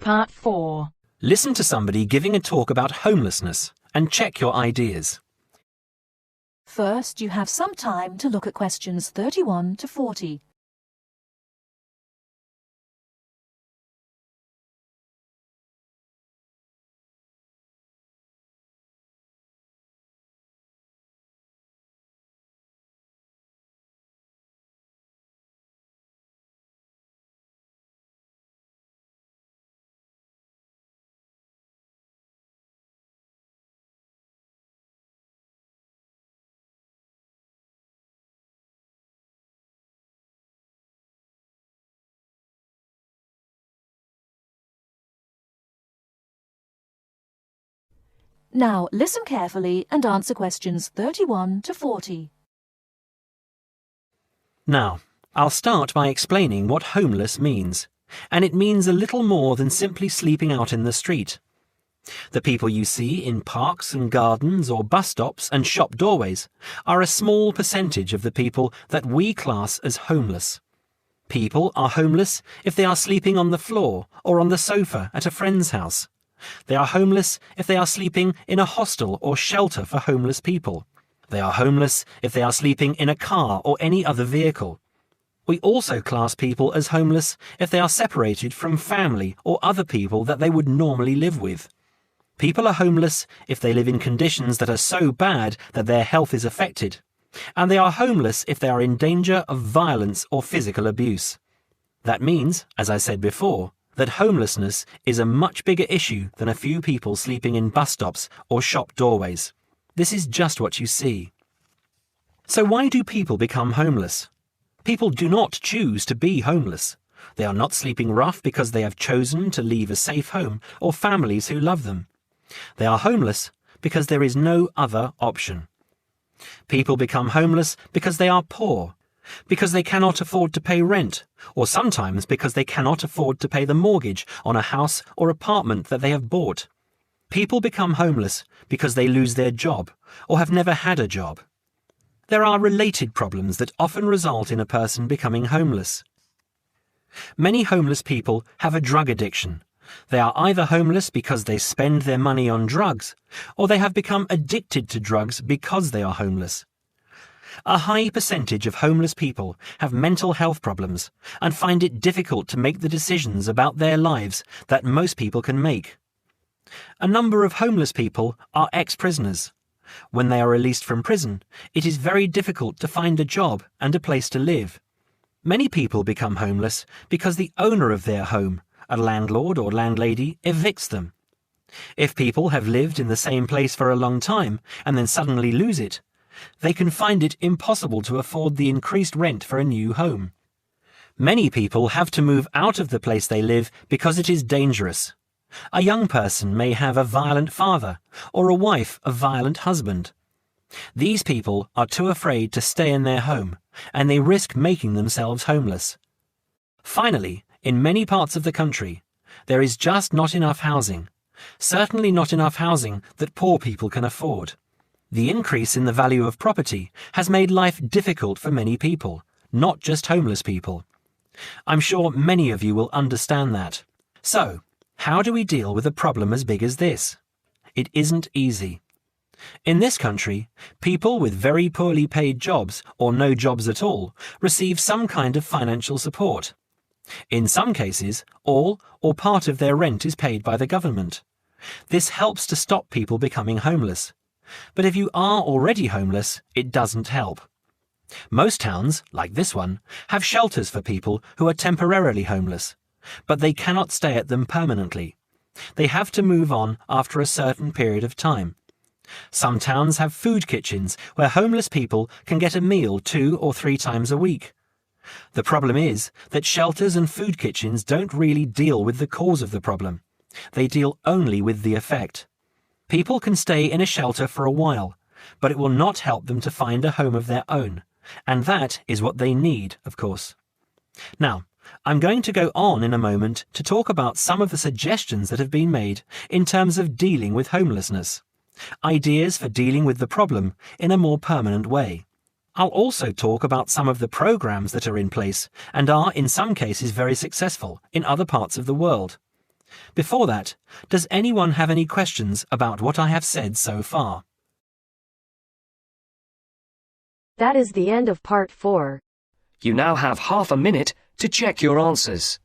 Part 4. Listen to somebody giving a talk about homelessness and check your ideas. First, you have some time to look at questions 31 to 40. Now, listen carefully and answer questions 31 to 40. Now, I'll start by explaining what homeless means, and it means a little more than simply sleeping out in the street. The people you see in parks and gardens or bus stops and shop doorways are a small percentage of the people that we class as homeless. People are homeless if they are sleeping on the floor or on the sofa at a friend's house. They are homeless if they are sleeping in a hostel or shelter for homeless people. They are homeless if they are sleeping in a car or any other vehicle. We also class people as homeless if they are separated from family or other people that they would normally live with. People are homeless if they live in conditions that are so bad that their health is affected. And they are homeless if they are in danger of violence or physical abuse. That means, as I said before, that homelessness is a much bigger issue than a few people sleeping in bus stops or shop doorways. This is just what you see. So why do people become homeless? People do not choose to be homeless. They are not sleeping rough because they have chosen to leave a safe home or families who love them. They are homeless because there is no other option. People become homeless because they are poor, because they cannot afford to pay rent, or sometimes because they cannot afford to pay the mortgage on a house or apartment that they have bought. People become homeless because they lose their job or have never had a job. There are related problems that often result in a person becoming homeless. Many homeless people have a drug addiction. They are either homeless because they spend their money on drugs, or they have become addicted to drugs because they are homeless. A high percentage of homeless people have mental health problems and find it difficult to make the decisions about their lives that most people can make. A number of homeless people are ex-prisoners. When they are released from prison, it is very difficult to find a job and a place to live. Many people become homeless because the owner of their home, a landlord or landlady, evicts them. If people have lived in the same place for a long time and then suddenly lose it, they can find it impossible to afford the increased rent for a new home. Many people have to move out of the place they live because it is dangerous. A young person may have a violent father or a wife a violent husband. These people are too afraid to stay in their home, and they risk making themselves homeless. Finally, in many parts of the country, there is just not enough housing, certainly not enough housing that poor people can afford. The increase in the value of property has made life difficult for many people, not just homeless people. I'm sure many of you will understand that. So, how do we deal with a problem as big as this? It isn't easy. In this country, people with very poorly paid jobs or no jobs at all receive some kind of financial support. In some cases, all or part of their rent is paid by the government. This helps to stop people becoming homeless. But if you are already homeless, it doesn't help. Most towns, like this one, have shelters for people who are temporarily homeless, but they cannot stay at them permanently. They have to move on after a certain period of time. Some towns have food kitchens where homeless people can get a meal 2 or 3 times a week. The problem is that shelters and food kitchens don't really deal with the cause of the problem. They deal only with the effect. People can stay in a shelter for a while, but it will not help them to find a home of their own, and that is what they need, of course. Now, I'm going to go on in a moment to talk about some of the suggestions that have been made in terms of dealing with homelessness, ideas for dealing with the problem in a more permanent way. I'll also talk about some of the programs that are in place and are in some cases very successful in other parts of the world. Before that, does anyone have any questions about what I have said so far? That is the end of Part 4. You now have half a minute to check your answers.